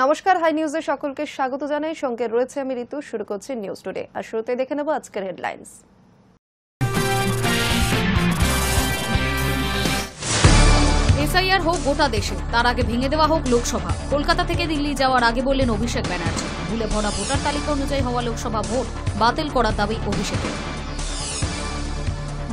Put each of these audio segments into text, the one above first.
নমস্কার, হাই নিউজে সকলকে স্বাগত জানাই। সঙ্গে রয়েছে আমি ঋতু। শুরু করছি নিউজ টুডে। আর শুরুতে দেখে নেব আজকের হেডলাইন্স। এসআইআর হোক গোটা দেশে, তার আগে ভেঙে দেওয়া হোক লোকসভা। কলকাতা থেকে দিল্লি যাওয়ার আগে বললেন অভিষেক ব্যানার্জি। ভুলে ভরা ভোটার তালিকা অনুযায়ী হওয়া লোকসভা ভোট বাতিল করার দাবি অভিষেকের।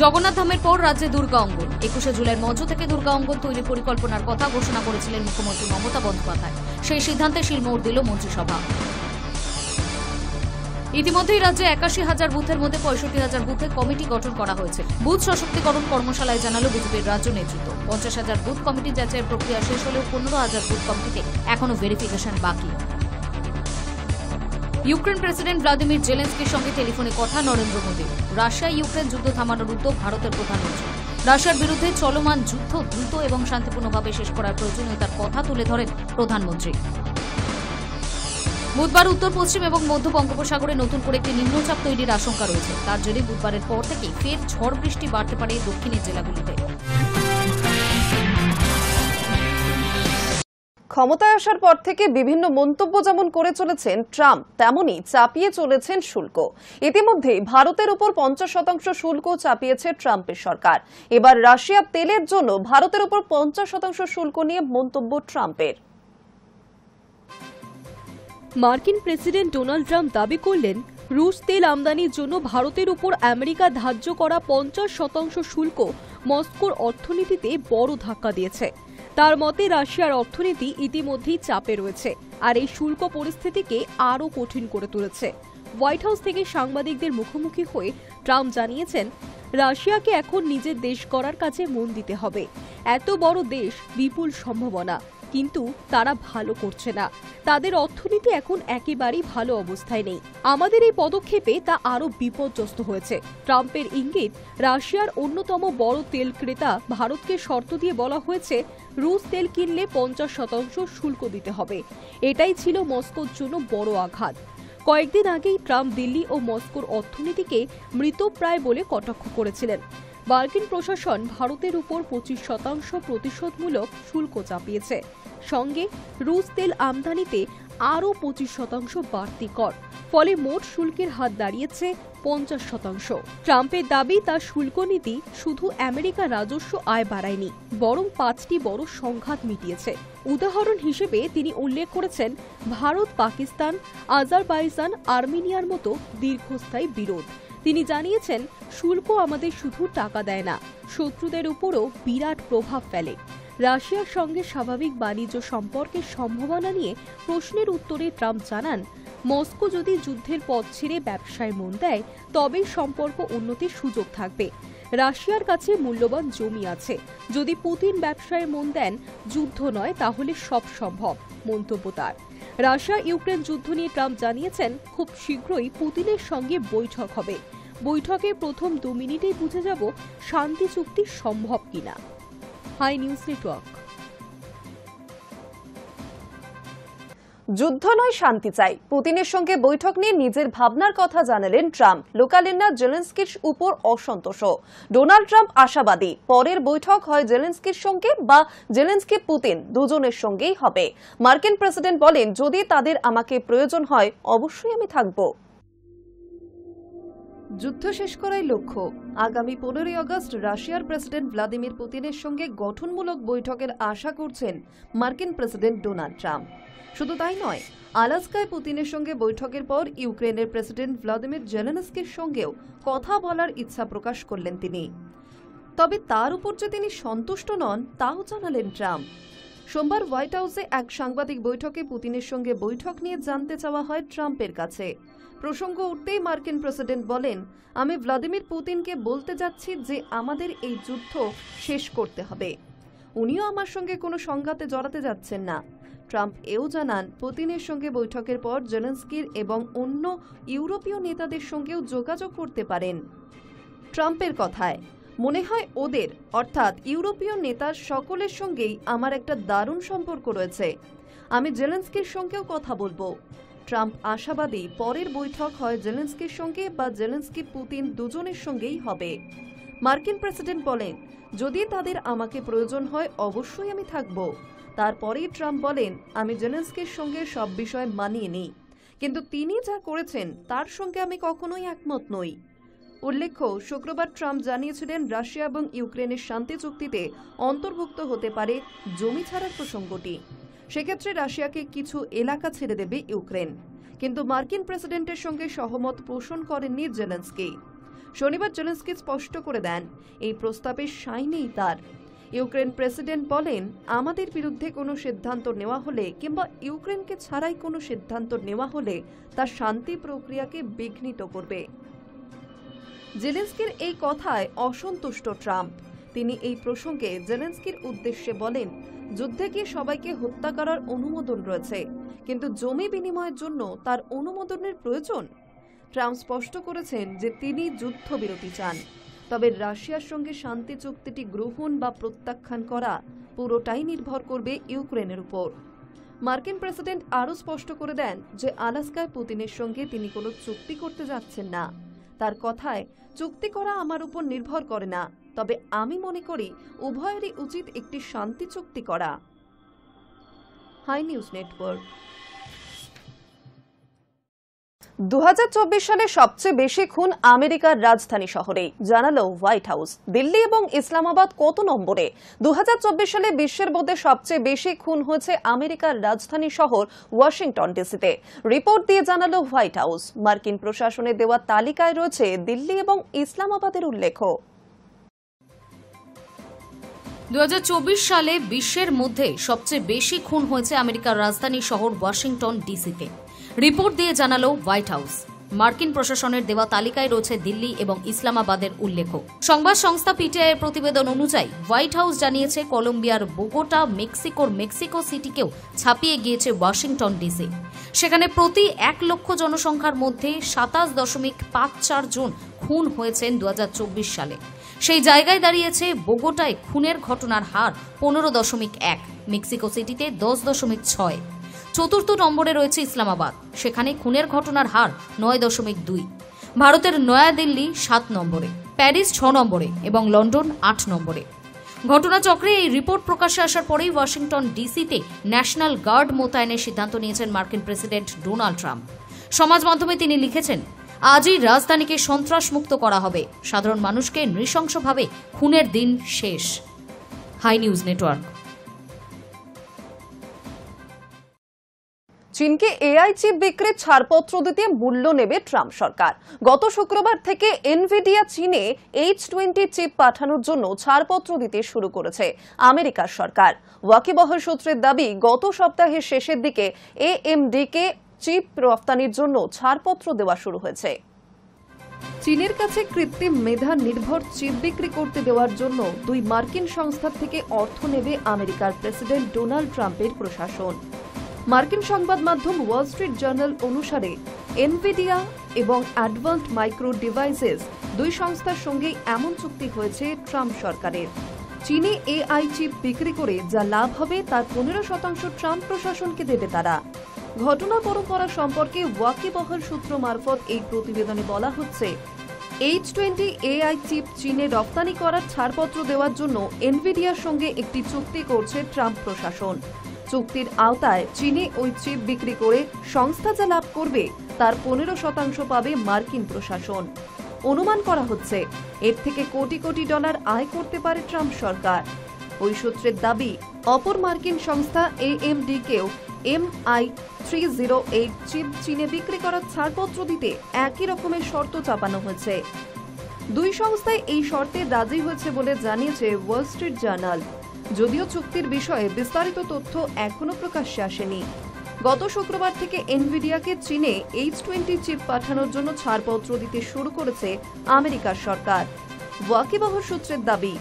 জগন্নাথ ধামের পর রাজ্যে দুর্গা অঙ্গন। 21শে জুলাইয়ের মঞ্চ থেকে দুর্গা অঙ্গন তৈরির পরিকল্পনার কথা ঘোষণা করেছিলেন মুখ্যমন্ত্রী মমতা বন্দ্যোপাধ্যায়। সেই সিদ্ধান্তে শিলমোহর দিল মন্ত্রিসভা। ইতিমধ্যেই রাজ্যে 81,000 বুথের মধ্যে 65,000 বুথে কমিটি গঠন করা হয়েছে। বুথ সশক্তিকরণ কর্মশালায় জানালো বিজেপির রাজ্য নেতৃত্ব। 50,000 বুথ কমিটি যাচাইয়ের প্রক্রিয়া শেষ হলেও 15,000 বুথ কমিটিতে এখনো ভেরিফিকেশন বাকি। ইউক্রেন প্রেসিডেন্ট ভ্লাদিমির জেলেনস্কির সঙ্গে টেলিফোনে কথা নরেন্দ্র মোদী। রাশিয়া ইউক্রেন যুদ্ধ থামানোর উদ্যোগ ভারতের প্রধানমন্ত্রী। রাশিয়ার বিরুদ্ধে চলমান যুদ্ধ দ্রুত এবং শান্তিপূর্ণভাবে শেষ করার প্রয়োজনীয়তার কথা তুলে ধরেন প্রধানমন্ত্রী। বুধবার উত্তর পশ্চিম এবং মধ্য বঙ্গোপসাগরে নতুন করে একটি নিম্নচাপ তৈরির আশঙ্কা রয়েছে। তার জেরে বুধবারের পর থেকেই ফের ঝড় বৃষ্টি বাড়তে পারে দক্ষিণের জেলাগুলিতে। ক্ষমতায় আসার পর থেকে বিভিন্ন মন্তব্য যেমন করে চলেছেন ট্রাম্প, তেমনি চাপিয়ে চলেছেন শুল্ক। ইতিমধ্যে ভারতের উপর 50% শুল্ক চাপিয়েছে ট্রাম্পের সরকার। এবার রাশিয়ার তেলের জন্য ভারতের উপর 50% শুল্ক নিয়ে মন্তব্য ট্রাম্পের। মার্কিন প্রেসিডেন্ট ডোনাল্ড ট্রাম্প দাবি করলেন, রুশ তেল আমদানির জন্য ভারতের উপর আমেরিকা ধার্য করা 50% শুল্ক মস্কোর অর্থনীতিতে বড় ধাক্কা দিয়েছে। তার মতে রাশিয়ার অর্থনীতি ইতিমধ্যেই চাপে রয়েছে, আর এই শুল্ক পরিস্থিতিকে আরও কঠিন করে তুলেছে। হোয়াইট হাউস থেকে সাংবাদিকদের মুখোমুখি হয়ে ট্রাম্প জানিয়েছেন, রাশিয়াকে এখন নিজের দেশ করার কাজে মন দিতে হবে। এত বড় দেশ, বিপুল সম্ভাবনা, কিন্তু তারা ভালো করছে না। তাদের অর্থনীতি এখন একেবারেই ভালো অবস্থায় নেই। আমাদের এই পদক্ষেপে তা আরও বিপর্যস্ত হয়েছে। ট্রাম্পের ইঙ্গিত, রাশিয়ার অন্যতম বড় তেল ক্রেতা ভারতকে শর্ত দিয়ে বলা হয়েছে, রুশ তেল কিনলে 50% শুল্ক দিতে হবে। এটাই ছিল মস্কোর জন্য বড় আঘাত। কয়েকদিন আগেই ট্রাম্প দিল্লি ও মস্কোর অর্থনীতিকে মৃতপ্রায় বলে কটাক্ষ করেছিলেন। মার্কিন প্রশাসন ভারতের উপর 25% প্রতিশোধমূলক শুল্ক চাপিয়েছে, সঙ্গে রুশ তেল আমদানিতে আরও 25% বাড়তি কর। ফলে মোট শুল্কের হার দাঁড়িয়েছে 50%। ট্রাম্পের দাবি, তার শুল্ক নীতি শুধু আমেরিকার রাজস্ব আয় বাড়ায়নি, বরং 5টি বড় সংঘাত মিটিয়েছে। উদাহরণ হিসেবে তিনি উল্লেখ করেছেন ভারত, পাকিস্তান, আজারবাইজান, আর্মেনিয়ার মতো দীর্ঘস্থায়ী বিরোধ। তিনি জানিয়েছেন, শুল্ক আমাদের শুধু টাকা দেয় না, শত্রুদের উপরও বিরাট প্রভাব ফেলে। রাশিয়ার সঙ্গে স্বাভাবিক বাণিজ্য সম্পর্কের সম্ভাবনা নিয়ে প্রশ্নের উত্তরে ট্রাম্প জানান, মস্কো যদি যুদ্ধের পথ ছেড়ে ব্যবসায় মন দেয়, তবেই সম্পর্ক উন্নতির সুযোগ থাকবে। রাশিয়ার কাছে মূল্যবান জমি আছে। যদি পুতিন ব্যবসায় মন দেন, যুদ্ধ নয়, তাহলে সব সম্ভব, মন্তব্য তার। রাশিয়া ইউক্রেন যুদ্ধ নিয়ে ট্রাম্প জানিয়েছেন, খুব শীঘ্রই পুতিনের সঙ্গে বৈঠক হবে। বৈঠকে প্রথম 2 মিনিটেই বুঝে যাব শান্তি চুক্তি সম্ভব কিনা। Hi News Network. যুদ্ধ নয়, শান্তি চাই, পুতিনের সঙ্গে বৈঠক নিয়ে নিজের ভাবনার কথা জানালেন ট্রাম্প। লোকালের না জেলেনস্কির উপর অসন্তোষ। ডোনাল্ড ট্রাম্প আশাবাদী, পরের বৈঠক হয় জেলেনস্কির সঙ্গে বা জেলেনস্কি পুতিন দুজনের সঙ্গেই হবে। মার্কিন প্রেসিডেন্ট বলেন, যদি তাদের আমাকে প্রয়োজন হয়, অবশ্যই আমি থাকব। যুদ্ধ শেষ করাই লক্ষ্য। আগামী 15ই আগস্ট রাশিয়ার প্রেসিডেন্ট ভ্লাদিমির পুতিনের সঙ্গে গঠনমূলক বৈঠকের আশা করছেন মার্কিন প্রেসিডেন্ট ডোনাল্ড ট্রাম্প। শুধু তাই নয়, আলাস্কায় পুতিনের সঙ্গে বৈঠকের পর ইউক্রেনের প্রেসিডেন্ট ভ্লাদিমির জেলেনস্কির সঙ্গেও কথা বলার ইচ্ছা প্রকাশ করলেন তিনি। তবে তার উপর যে তিনি সন্তুষ্ট নন, তাও জানালেন ট্রাম্প। সোমবার হোয়াইট হাউসে এক সাংবাদিক বৈঠকে পুতিনের সঙ্গে বৈঠক নিয়ে জানতে চাওয়া হয় ট্রাম্পের কাছে। প্রসঙ্গ উঠতেই মার্কিন প্রেসিডেন্ট বলেন, আমি ভ্লাদিমির পুতিনকে বলতে যাচ্ছি যে আমাদের এই যুদ্ধ শেষ করতে হবে। উনিও আমার সঙ্গে কোনো সংঘাতে জড়াতে যাচ্ছেন না। ট্রাম্প এও জানান, পুতিনের সঙ্গে বৈঠকের পর জেলেনস্কির এবং অন্য ইউরোপীয় নেতাদের সঙ্গেও যোগাযোগ করতে পারেন। ট্রাম্পের কথায়, মনে হয় ওদের অর্থাৎ ইউরোপীয় নেতার সকলের সঙ্গেই আমার একটা দারুণ সম্পর্ক রয়েছে। আমি জেলেনস্কির সঙ্গেও কথা বলবো। ট্রাম্প আশাবাদী, পরের বৈঠক হয় জেলেনস্কির সঙ্গে বা জেলেনস্কি পুতিন দুজনের সঙ্গেই হবে। মার্কিন প্রেসিডেন্ট বলেন, যদি তাদের আমাকে প্রয়োজন হয়, অবশ্যই আমি থাকব। তারপরেই ট্রাম্প বলেন, আমি জেলেনস্কির সঙ্গে সব বিষয় মানিয়ে নিই, কিন্তু তিনি যা করেছেন তার সঙ্গে আমি কখনোই একমত নই। উল্লেখ্য, শুক্রবার ট্রাম্প জানিয়েছিলেন রাশিয়া এবং ইউক্রেনের শান্তি চুক্তিতে অন্তর্ভুক্ত হতে পারে জমি ছাড়ার প্রসঙ্গটি। সেক্ষেত্রে রাশিয়াকে কিছু এলাকা ছেড়ে দেবে ইউক্রেন, কিন্তু মার্কিন প্রেসিডেন্টের সঙ্গে সহমত পোষণ করেননি জেলেনস্কি। শনিবার জেলেনস্কি স্পষ্ট করে দেন, এই প্রস্তাবে সায় নেই তার। ইউক্রেন প্রেসিডেন্ট বলেন, আমাদের বিরুদ্ধে কোনো সিদ্ধান্ত নেওয়া হলে কিংবা ইউক্রেনকে ছাড়াই কোনো সিদ্ধান্ত নেওয়া হলে তা শান্তি প্রক্রিয়াকে বিঘ্নিত করবে। জেলেনস্কির এই কথায় অসন্তুষ্ট ট্রাম্প। তিনি এই প্রসঙ্গে জেলেনস্কির উদ্দেশ্যে বলেন, যুদ্ধে কি সবাইকে হত্যা করার অনুমোদন রয়েছে, কিন্তু জমি বিনিময়ের জন্য তার অনুমোদনের প্রয়োজন? ট্রাম্প স্পষ্ট করেছেন যে তিনি যুদ্ধবিরতি চান, তবে রাশিয়ার সঙ্গে শান্তি চুক্তিটি গ্রহণ বা প্রত্যাখ্যান করা পুরোটাই নির্ভর করবে ইউক্রেনের উপর। মার্কিন প্রেসিডেন্ট আরও স্পষ্ট করে দেন যে আলাস্কায় পুতিনের সঙ্গে তিনি কোনো চুক্তি করতে যাচ্ছেন না। তার কথায়, চুক্তি করা আমার উপর নির্ভর করে না, তবে আমি মনে করি উভয়েরই উচিত একটি শান্তি চুক্তি করা। High News network. 2024 সালে সবচেয়ে বেশি খুন আমেরিকার রাজধানী শহরেই, জানালো হোয়াইট হাউস। দিল্লি এবং ইসলামাবাদ কত নম্বরে? 2024 সালে বিশ্বের মধ্যে সবচেয়ে বেশি খুন হয়েছে আমেরিকার রাজধানী শহর ওয়াশিংটন ডিসিতে, রিপোর্ট দিয়ে জানালো হোয়াইট হাউস। মার্কিন প্রশাসনের দেওয়া তালিকায় রয়েছে দিল্লি এবং ইসলামাবাদের উল্লেখ। 2024 সালে বিশ্বের মধ্যে সবচেয়ে বেশি খুন হয়েছে আমেরিকার রাজধানী শহর ওয়াশিংটন ডিসিতে, রিপোর্ট দিয়ে জানালো হোয়াইট হাউস। মার্কিন প্রশাসনের দেওয়া তালিকায় রয়েছে দিল্লি এবং ইসলামাবাদের উল্লেখ। সংবাদ সংস্থা পিটিআই এর প্রতিবেদন অনুযায়ী হোয়াইট হাউস জানিয়েছে, কলম্বিয়ার বোগোটা, মেক্সিকোর মেক্সিকো সিটিকেও ছাপিয়ে গিয়েছে ওয়াশিংটন ডিসি। সেখানে প্রতি 1 লক্ষ জনসংখ্যার মধ্যে 27.54 জন খুন হয়েছেন 2024 সালে। সেই জায়গায় দাঁড়িয়েছে বোগোটায় খুনের ঘটনার হার 15.1, মেক্সিকো সিটিতে 10.6। চতুর্থ নম্বরে রয়েছে ইসলামাবাদ, সেখানে খুনের ঘটনার হার 9.2। ভারতের নয়াদিল্লি 7 নম্বরে, প্যারিস 6 নম্বরে এবং লন্ডন 8 নম্বরে। ঘটনাচক্রে এই রিপোর্ট প্রকাশ্যে আসার পরেই ওয়াশিংটন ডিসিতে ন্যাশনাল গার্ড মোতায়েনের সিদ্ধান্ত নিয়েছেন মার্কিন প্রেসিডেন্ট ডোনাল্ড ট্রাম্প। সমাজ মাধ্যমে তিনি লিখেছেন, আজই রাজধানীকে সন্ত্রাসমুক্ত করা হবে, সাধারণ মানুষকে নৃশংসভাবে খুনের দিন শেষ। Hi News Network. চীনকে এআই চিপ বিক্রির ছাড়পত্র দিতে মূল্য নেবে ট্রাম্প সরকার। গত শুক্রবার থেকে এনভিডিয়া চীনে H20 চিপ পাঠানোর জন্য ছাড়পত্র দিতে শুরু করেছে আমেরিকার সরকার। ওয়াকিবহল সূত্রের দাবি, গত সপ্তাহের শেষের দিকে AMD-কে চিপ রফতানির জন্য ছাড়পত্র দেওয়া শুরু হয়েছে। চীনের কাছে কৃত্রিম মেধা নির্ভর চিপ বিক্রি করতে দেওয়ার জন্য 2 মার্কিন সংস্থা থেকে অর্থ নেবে আমেরিকার প্রেসিডেন্ট ডোনাল্ড ট্রাম্পের প্রশাসন। মার্কিন সংবাদ মাধ্যম ওয়াল স্ট্রিট জার্নাল অনুসারে এনভিডিয়া এবং অ্যাডভান্সড মাইক্রো ডিভাইসেস 2 সংস্থার সঙ্গে এমন চুক্তি হয়েছে ট্রাম্প সরকারের। চীনে এআই চিপ বিক্রি করে যা লাভ হবে তার 15% ট্রাম্প প্রশাসনকে দেবে তারা। ঘটনা পরম্পরা সম্পর্কে ওয়াকিবহল সূত্র মারফত এই প্রতিবেদনে বলা হচ্ছে, H20 এআই চিপ চীনে রপ্তানি করার ছাড়পত্র দেওয়ার জন্য এনভিডিয়ার সঙ্গে একটি চুক্তি করছে ট্রাম্প প্রশাসন। চুক্তির আওতায় চীনে ওই চিপ বিক্রি করে সংস্থা যা লাভ করবে তার 15% পাবে মার্কিন প্রশাসন। অনুমান করা হচ্ছে এর থেকে কোটি কোটি ডলার আয় করতে পারে ট্রাম্প সরকার। ওই সূত্রের দাবি, অপর মার্কিন সংস্থা AMD-কেও MI308 চিপ চীনে বিক্রি করার ছাড়পত্র দিতে একই রকমের শর্ত চাপানো হয়েছে। 2 সংস্থাই এই শর্তে রাজি হয়েছে বলে জানিয়েছে ওয়াল স্ট্রিট জার্নাল। যদিও চুক্তির বিষয়ে বিস্তারিত তথ্য এখনো প্রকাশ্যে আসেনি। গত শুক্রবার থেকে এনভিডিয়াকে চীনে H20 চিপ পাঠানোর জন্য ছাড়পত্র দিতে শুরু করেছে আমেরিকার সরকার। ওয়াকিবহল সূত্রের দাবি,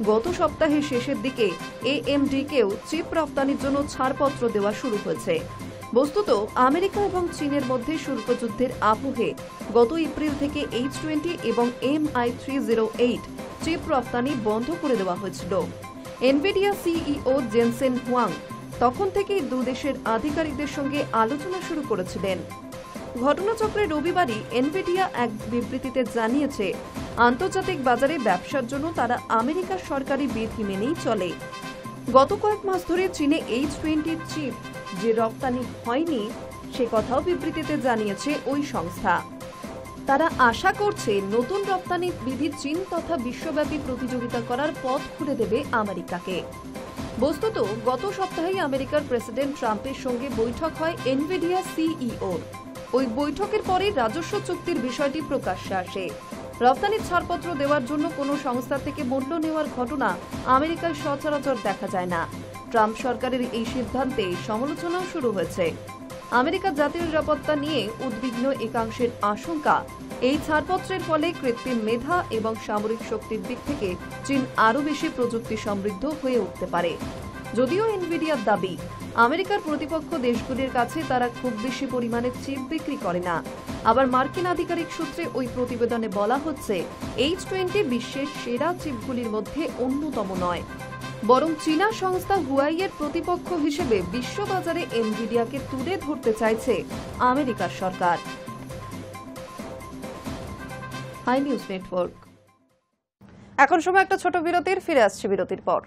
গত সপ্তাহের শেষের দিকে AMD-কেও চিপ রপ্তানির জন্য ছাড়পত্র দেওয়া শুরু হয়েছে। বস্তুত আমেরিকা এবং চীনের মধ্যে শুল্ক যুদ্ধের আবহে গত এপ্রিল থেকে H20 এবং MI308 চিপ রপ্তানি বন্ধ করে দেওয়া হয়েছিল। এনভিডিয়া সিইও জেনসেন হুয়াং তখন থেকেই 2 দেশের আধিকারিকদের সঙ্গে আলোচনা শুরু করেছিলেন। ঘটনাচক্রে রবিবারই এনভিডিয়া এক বিবৃতিতে জানিয়েছে, আন্তর্জাতিক বাজারে ব্যবসার জন্য তারা আমেরিকার সরকারি বিধি মেনেই চলে। গত কয়েক মাস ধরে চীনে H20 চিপ যে রপ্তানি হয়নি সে কথাও বিবৃতিতে জানিয়েছে ওই সংস্থা। তারা আশা করছে নতুন রপ্তানি বিধি চীন তথা বিশ্বব্যাপী প্রতিযোগিতা করার পথ খুলে দেবে আমেরিকাকে। বস্তুত গত সপ্তাহেই আমেরিকার প্রেসিডেন্ট ট্রাম্পের সঙ্গে বৈঠক হয় এনভিডিয়া সিইও। ওই বৈঠকের পরে রাজস্ব চুক্তির বিষয়টি প্রকাশ্যে আসে। রপ্তানির ছাড়পত্র দেওয়ার জন্য কোনো সংস্থা থেকে মূল্য নেওয়ার ঘটনা আমেরিকায় সচরাচর দেখা যায় না। ট্রাম্প সরকারের এই সিদ্ধান্তে সমালোচনাও শুরু হয়েছে। আমেরিকার জাতীয় নিরাপত্তা নিয়ে উদ্বিগ্ন একাংশের আশঙ্কা, এই ছাড়পত্রের ফলে কৃত্রিম মেধা এবং সামরিক শক্তির দিক থেকে চীন আরও বেশি প্রযুক্তি সমৃদ্ধ হয়ে উঠতে পারে। যদিও এনভিডিয়ার দাবি, আমেরিকার প্রতিপক্ষ দেশগুলির কাছে তারা খুব বেশি পরিমাণে চিপ বিক্রি করে না। আবার মার্কিন আধিকারিক সূত্রে ওই প্রতিবেদনে বলা হচ্ছে H20 বিশ্বের সেরা চিপগুলির মধ্যে অন্যতম নয়, বরং চীনা সংস্থা হুয়াইয়ের প্রতিপক্ষ হিসেবে বিশ্ববাজারে এনভিডিয়াকে তুলে ধরতে চাইছে আমেরিকার সরকার। High News network. এখন সময় একটা ছোট বিরতির, ফিরে আসছে বিরতির পর।